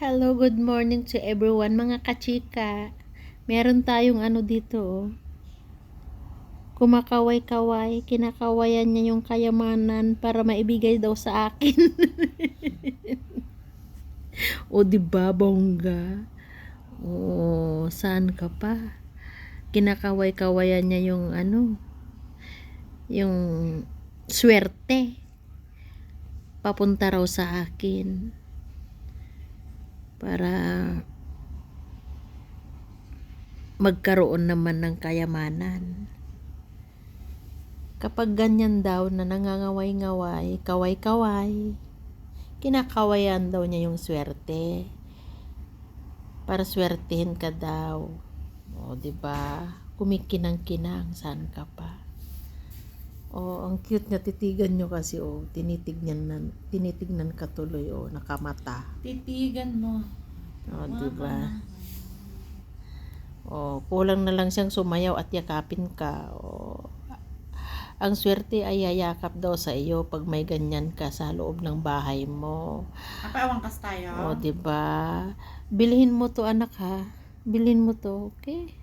Hello, good morning to everyone mga kachika. Meron tayong dito, oh. Kumakaway-kaway, kinakawayan niya yung kayamanan para maibigay daw sa akin. O di ba bongga? O saan ka pa? Kinakaway-kawayan niya yung yung swerte. Papunta raw sa akin. Para magkaroon naman ng kayamanan. Kapag ganyan daw na nangangaway-ngaway, kaway-kaway, kinakawayan daw niya yung swerte. Para swertihin ka daw. O, diba? Kumikinang-kinang, saan ka pa? O, ang cute niya, titigan nyo kasi, tinitignan ka tuloy, nakamata. Titigan mo. O, diba? O, kulang na lang siyang sumayaw at yakapin ka. O, ang swerte ay yayakap daw sa iyo pag may ganyan ka sa loob ng bahay mo. Napawang kas tayo. O, diba? Bilhin mo to, anak, ha? Bilhin mo to, okay?